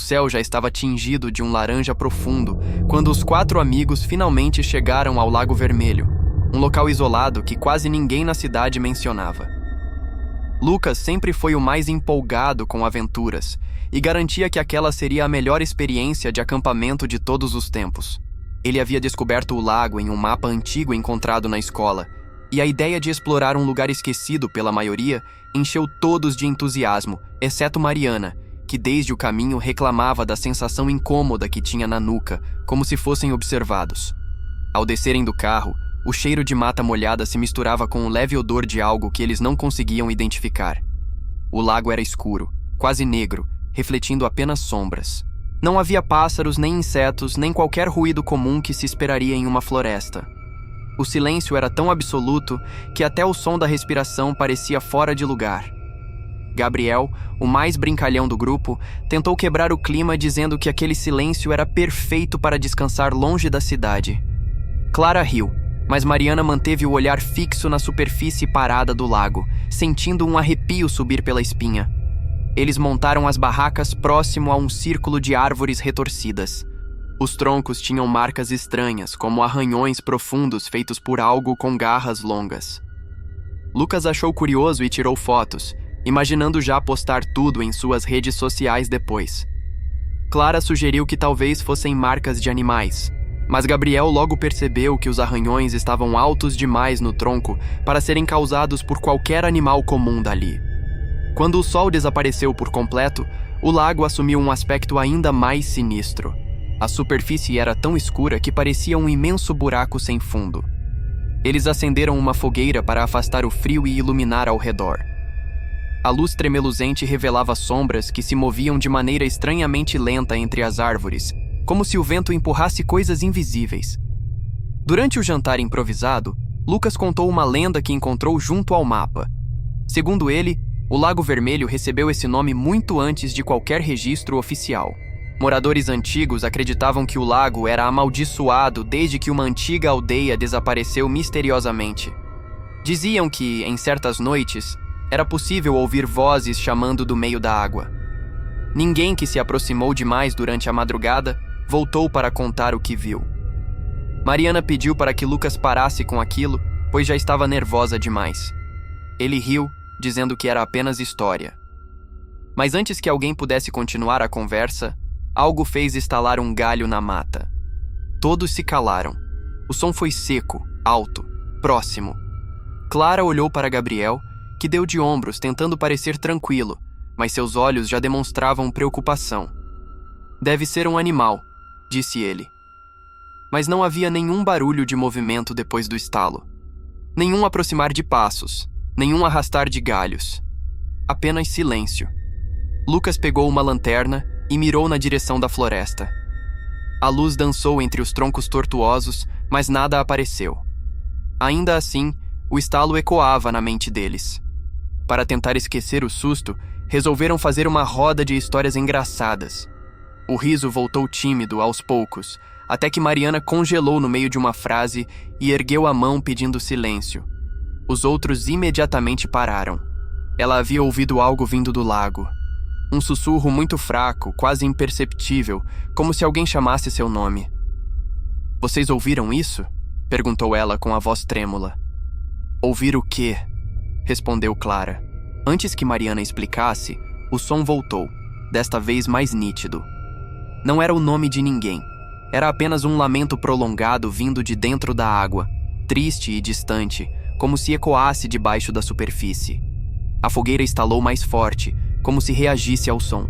céu já estava tingido de um laranja profundo quando os 4 amigos finalmente chegaram ao Lago Vermelho, um local isolado que quase ninguém na cidade mencionava. Lucas sempre foi o mais empolgado com aventuras e garantia que aquela seria a melhor experiência de acampamento de todos os tempos. Ele havia descoberto o lago em um mapa antigo encontrado na escola, e a ideia de explorar um lugar esquecido pela maioria encheu todos de entusiasmo, exceto Mariana, que desde o caminho reclamava da sensação incômoda que tinha na nuca, como se fossem observados. Ao descerem do carro, o cheiro de mata molhada se misturava com um leve odor de algo que eles não conseguiam identificar. O lago era escuro, quase negro, refletindo apenas sombras. Não havia pássaros, nem insetos, nem qualquer ruído comum que se esperaria em uma floresta. O silêncio era tão absoluto que até o som da respiração parecia fora de lugar. Gabriel, o mais brincalhão do grupo, tentou quebrar o clima dizendo que aquele silêncio era perfeito para descansar longe da cidade. Clara riu, mas Mariana manteve o olhar fixo na superfície parada do lago, sentindo um arrepio subir pela espinha. Eles montaram as barracas próximo a um círculo de árvores retorcidas. Os troncos tinham marcas estranhas, como arranhões profundos feitos por algo com garras longas. Lucas achou curioso e tirou fotos, imaginando já postar tudo em suas redes sociais depois. Clara sugeriu que talvez fossem marcas de animais, mas Gabriel logo percebeu que os arranhões estavam altos demais no tronco para serem causados por qualquer animal comum dali. Quando o sol desapareceu por completo, o lago assumiu um aspecto ainda mais sinistro. A superfície era tão escura que parecia um imenso buraco sem fundo. Eles acenderam uma fogueira para afastar o frio e iluminar ao redor. A luz tremeluzente revelava sombras que se moviam de maneira estranhamente lenta entre as árvores, como se o vento empurrasse coisas invisíveis. Durante o jantar improvisado, Lucas contou uma lenda que encontrou junto ao mapa. Segundo ele, o Lago Vermelho recebeu esse nome muito antes de qualquer registro oficial. Moradores antigos acreditavam que o lago era amaldiçoado desde que uma antiga aldeia desapareceu misteriosamente. Diziam que, em certas noites, era possível ouvir vozes chamando do meio da água. Ninguém que se aproximou demais durante a madrugada voltou para contar o que viu. Mariana pediu para que Lucas parasse com aquilo, pois já estava nervosa demais. Ele riu, dizendo que era apenas história. Mas antes que alguém pudesse continuar a conversa, algo fez estalar um galho na mata. Todos se calaram. O som foi seco, alto, próximo. Clara olhou para Gabriel, que deu de ombros tentando parecer tranquilo, mas seus olhos já demonstravam preocupação. "Deve ser um animal", disse ele. Mas não havia nenhum barulho de movimento depois do estalo. Nenhum aproximar de passos, nenhum arrastar de galhos. Apenas silêncio. Lucas pegou uma lanterna e mirou na direção da floresta. A luz dançou entre os troncos tortuosos, mas nada apareceu. Ainda assim, o estalo ecoava na mente deles. Para tentar esquecer o susto, resolveram fazer uma roda de histórias engraçadas. O riso voltou tímido aos poucos, até que Mariana congelou no meio de uma frase e ergueu a mão pedindo silêncio. Os outros imediatamente pararam. Ela havia ouvido algo vindo do lago. Um sussurro muito fraco, quase imperceptível, como se alguém chamasse seu nome. "Vocês ouviram isso?" perguntou ela com a voz trêmula. "Ouvir o quê?" respondeu Clara. Antes que Mariana explicasse, o som voltou, desta vez mais nítido. Não era o nome de ninguém. Era apenas um lamento prolongado vindo de dentro da água, triste e distante, como se ecoasse debaixo da superfície. A fogueira estalou mais forte, como se reagisse ao som.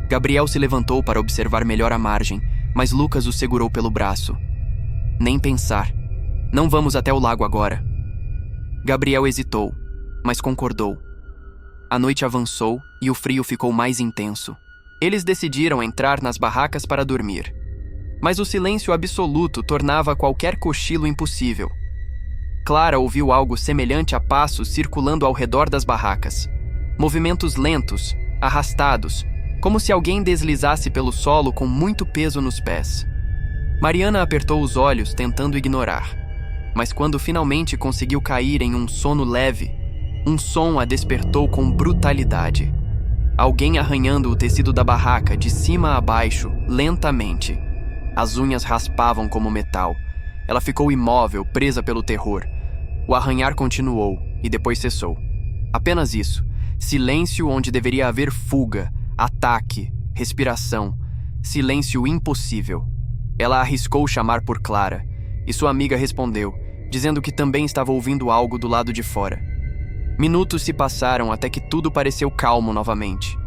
Gabriel se levantou para observar melhor a margem, mas Lucas o segurou pelo braço. "Nem pensar. Não vamos até o lago agora." Gabriel hesitou, mas concordou. A noite avançou e o frio ficou mais intenso. Eles decidiram entrar nas barracas para dormir. Mas o silêncio absoluto tornava qualquer cochilo impossível. Clara ouviu algo semelhante a passos circulando ao redor das barracas. Movimentos lentos, arrastados, como se alguém deslizasse pelo solo com muito peso nos pés. Mariana apertou os olhos tentando ignorar, mas quando finalmente conseguiu cair em um sono leve, um som a despertou com brutalidade. Alguém arranhando o tecido da barraca de cima a baixo, lentamente. As unhas raspavam como metal. Ela ficou imóvel, presa pelo terror. O arranhar continuou e depois cessou. Apenas isso. Silêncio onde deveria haver fuga, ataque, respiração. Silêncio impossível. Ela arriscou chamar por Clara, e sua amiga respondeu, dizendo que também estava ouvindo algo do lado de fora. Minutos se passaram até que tudo pareceu calmo novamente.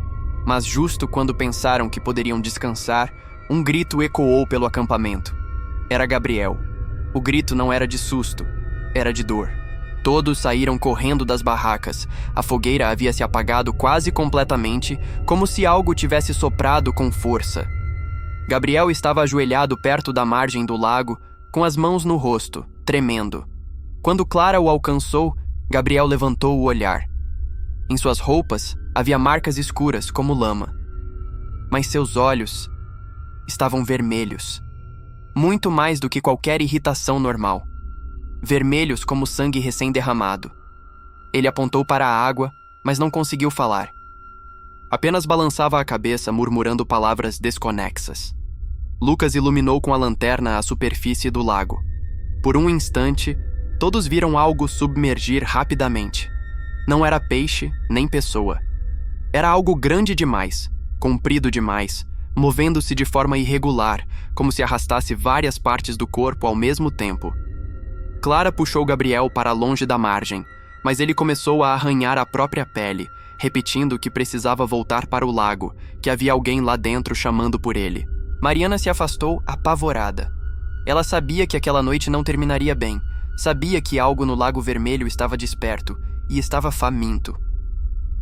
Mas justo quando pensaram que poderiam descansar, um grito ecoou pelo acampamento. Era Gabriel. O grito não era de susto, era de dor. Todos saíram correndo das barracas. A fogueira havia se apagado quase completamente, como se algo tivesse soprado com força. Gabriel estava ajoelhado perto da margem do lago, com as mãos no rosto, tremendo. Quando Clara o alcançou, Gabriel levantou o olhar. Em suas roupas havia marcas escuras como lama. Mas seus olhos estavam vermelhos. Muito mais do que qualquer irritação normal. Vermelhos como sangue recém-derramado. Ele apontou para a água, mas não conseguiu falar. Apenas balançava a cabeça, murmurando palavras desconexas. Lucas iluminou com a lanterna a superfície do lago. Por um instante, todos viram algo submergir rapidamente. Não era peixe, nem pessoa. Era algo grande demais, comprido demais, movendo-se de forma irregular, como se arrastasse várias partes do corpo ao mesmo tempo. Clara puxou Gabriel para longe da margem, mas ele começou a arranhar a própria pele, repetindo que precisava voltar para o lago, que havia alguém lá dentro chamando por ele. Mariana se afastou apavorada. Ela sabia que aquela noite não terminaria bem, sabia que algo no Lago Vermelho estava desperto e estava faminto.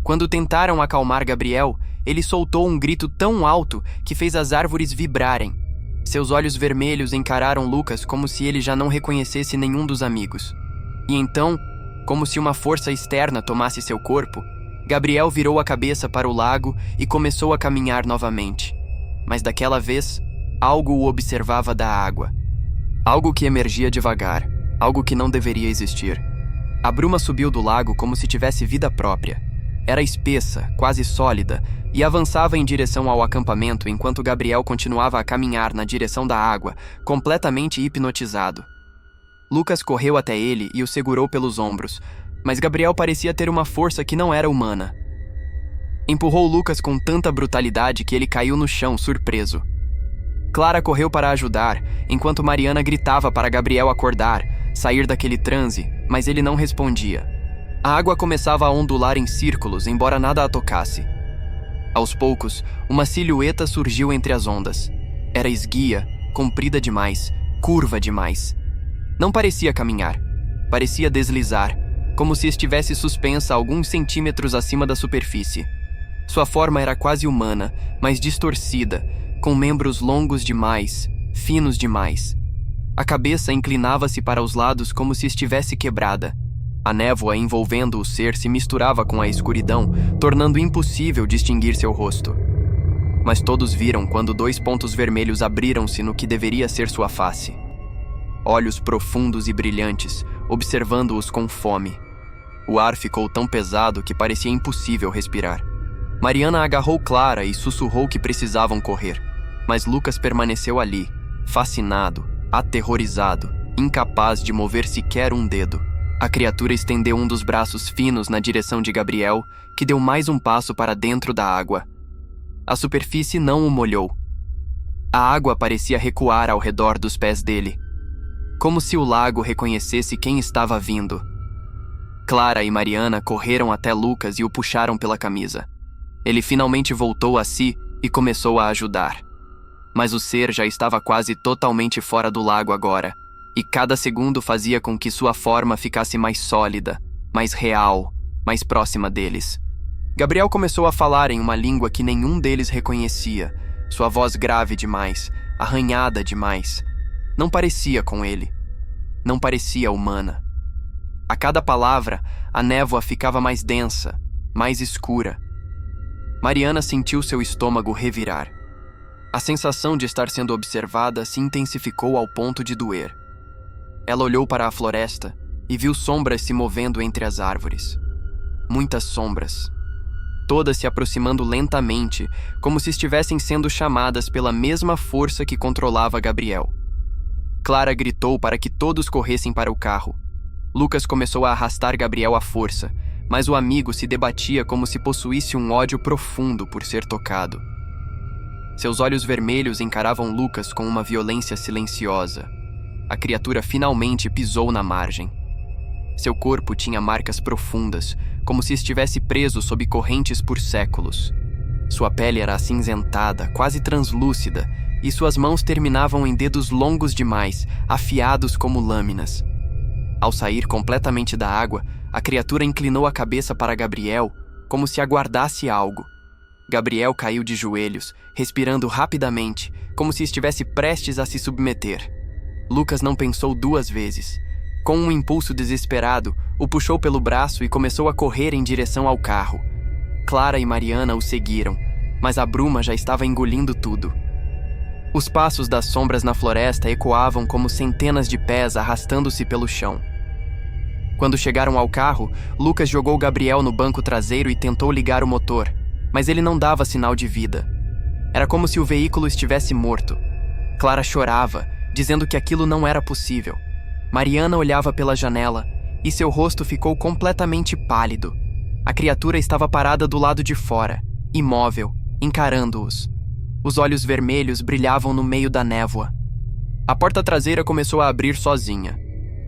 Quando tentaram acalmar Gabriel, ele soltou um grito tão alto que fez as árvores vibrarem. Seus olhos vermelhos encararam Lucas como se ele já não reconhecesse nenhum dos amigos. E então, como se uma força externa tomasse seu corpo, Gabriel virou a cabeça para o lago e começou a caminhar novamente. Mas daquela vez, algo o observava da água. Algo que emergia devagar, algo que não deveria existir. A bruma subiu do lago como se tivesse vida própria. Era espessa, quase sólida, e avançava em direção ao acampamento enquanto Gabriel continuava a caminhar na direção da água, completamente hipnotizado. Lucas correu até ele e o segurou pelos ombros, mas Gabriel parecia ter uma força que não era humana. Empurrou Lucas com tanta brutalidade que ele caiu no chão, surpreso. Clara correu para ajudar, enquanto Mariana gritava para Gabriel acordar, sair daquele transe, mas ele não respondia. A água começava a ondular em círculos, embora nada a tocasse. Aos poucos, uma silhueta surgiu entre as ondas. Era esguia, comprida demais, curva demais. Não parecia caminhar. Parecia deslizar, como se estivesse suspensa alguns centímetros acima da superfície. Sua forma era quase humana, mas distorcida, com membros longos demais, finos demais. A cabeça inclinava-se para os lados como se estivesse quebrada. A névoa envolvendo o ser se misturava com a escuridão, tornando impossível distinguir seu rosto. Mas todos viram quando 2 pontos vermelhos abriram-se no que deveria ser sua face. Olhos profundos e brilhantes, observando-os com fome. O ar ficou tão pesado que parecia impossível respirar. Mariana agarrou Clara e sussurrou que precisavam correr. Mas Lucas permaneceu ali, fascinado, aterrorizado, incapaz de mover sequer um dedo. A criatura estendeu um dos braços finos na direção de Gabriel, que deu mais um passo para dentro da água. A superfície não o molhou. A água parecia recuar ao redor dos pés dele, como se o lago reconhecesse quem estava vindo. Clara e Mariana correram até Lucas e o puxaram pela camisa. Ele finalmente voltou a si e começou a ajudar. Mas o ser já estava quase totalmente fora do lago agora, e cada segundo fazia com que sua forma ficasse mais sólida, mais real, mais próxima deles. Gabriel começou a falar em uma língua que nenhum deles reconhecia, sua voz grave demais, arranhada demais. Não parecia com ele. Não parecia humana. A cada palavra, a névoa ficava mais densa, mais escura. Mariana sentiu seu estômago revirar. A sensação de estar sendo observada se intensificou ao ponto de doer. Ela olhou para a floresta e viu sombras se movendo entre as árvores. Muitas sombras. todas se aproximando lentamente, como se estivessem sendo chamadas pela mesma força que controlava Gabriel. Clara gritou para que todos corressem para o carro. Lucas começou a arrastar Gabriel à força, mas o amigo se debatia como se possuísse um ódio profundo por ser tocado. Seus olhos vermelhos encaravam Lucas com uma violência silenciosa. A criatura finalmente pisou na margem. Seu corpo tinha marcas profundas, como se estivesse preso sob correntes por séculos. Sua pele era acinzentada, quase translúcida, e suas mãos terminavam em dedos longos demais, afiados como lâminas. Ao sair completamente da água, a criatura inclinou a cabeça para Gabriel, como se aguardasse algo. Gabriel caiu de joelhos, respirando rapidamente, como se estivesse prestes a se submeter. Lucas não pensou duas vezes. Com um impulso desesperado, o puxou pelo braço e começou a correr em direção ao carro. Clara e Mariana o seguiram, mas a bruma já estava engolindo tudo. Os passos das sombras na floresta ecoavam como centenas de pés arrastando-se pelo chão. Quando chegaram ao carro, Lucas jogou Gabriel no banco traseiro e tentou ligar o motor, mas ele não dava sinal de vida. Era como se o veículo estivesse morto. Clara chorava, dizendo que aquilo não era possível. Mariana olhava pela janela e seu rosto ficou completamente pálido. A criatura estava parada do lado de fora, imóvel, encarando-os. Os olhos vermelhos brilhavam no meio da névoa. A porta traseira começou a abrir sozinha.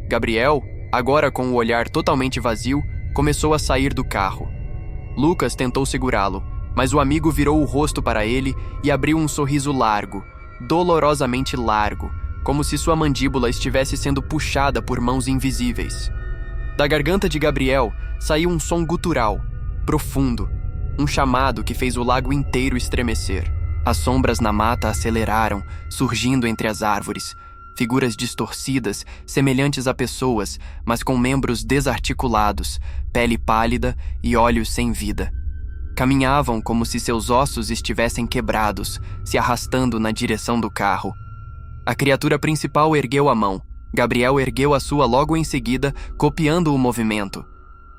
Gabriel, agora com o olhar totalmente vazio, começou a sair do carro. Lucas tentou segurá-lo, mas o amigo virou o rosto para ele e abriu um sorriso largo, dolorosamente largo, como se sua mandíbula estivesse sendo puxada por mãos invisíveis. Da garganta de Gabriel saiu um som gutural, profundo, um chamado que fez o lago inteiro estremecer. As sombras na mata aceleraram, surgindo entre as árvores, figuras distorcidas, semelhantes a pessoas, mas com membros desarticulados, pele pálida e olhos sem vida. Caminhavam como se seus ossos estivessem quebrados, se arrastando na direção do carro. A criatura principal ergueu a mão. Gabriel ergueu a sua logo em seguida, copiando o movimento.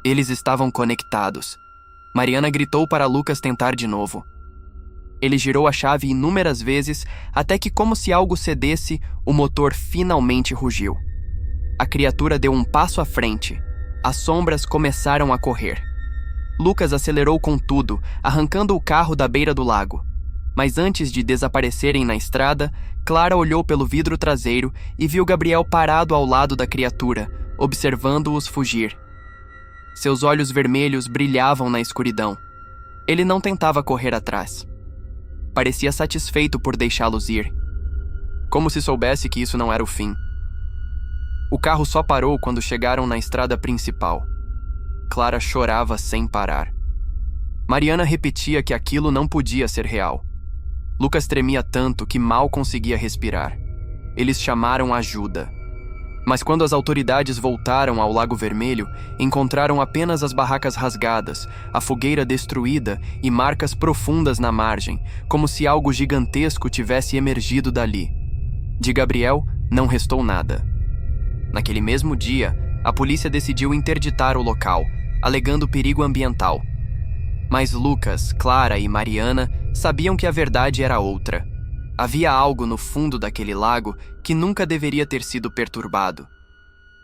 Eles estavam conectados. Mariana gritou para Lucas tentar de novo. Ele girou a chave inúmeras vezes, até que, como se algo cedesse, o motor finalmente rugiu. A criatura deu um passo à frente. As sombras começaram a correr. Lucas acelerou com tudo, arrancando o carro da beira do lago. Mas antes de desaparecerem na estrada, Clara olhou pelo vidro traseiro e viu Gabriel parado ao lado da criatura, observando-os fugir. Seus olhos vermelhos brilhavam na escuridão. Ele não tentava correr atrás. Parecia satisfeito por deixá-los ir. Como se soubesse que isso não era o fim. O carro só parou quando chegaram na estrada principal. Clara chorava sem parar. Mariana repetia que aquilo não podia ser real. Lucas tremia tanto que mal conseguia respirar. Eles chamaram ajuda. Mas quando as autoridades voltaram ao Lago Vermelho, encontraram apenas as barracas rasgadas, a fogueira destruída e marcas profundas na margem, como se algo gigantesco tivesse emergido dali. De Gabriel, não restou nada. Naquele mesmo dia, a polícia decidiu interditar o local, alegando perigo ambiental. Mas Lucas, Clara e Mariana sabiam que a verdade era outra. Havia algo no fundo daquele lago que nunca deveria ter sido perturbado.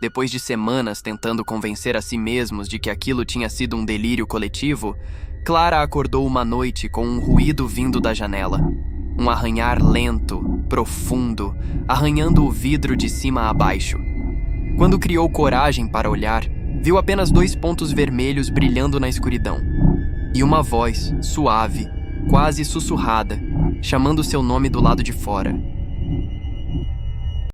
Depois de semanas tentando convencer a si mesmos de que aquilo tinha sido um delírio coletivo, Clara acordou uma noite com um ruído vindo da janela. Um arranhar lento, profundo, arranhando o vidro de cima a baixo. Quando criou coragem para olhar, viu apenas 2 pontos vermelhos brilhando na escuridão. E uma voz, suave, quase sussurrada, chamando seu nome do lado de fora.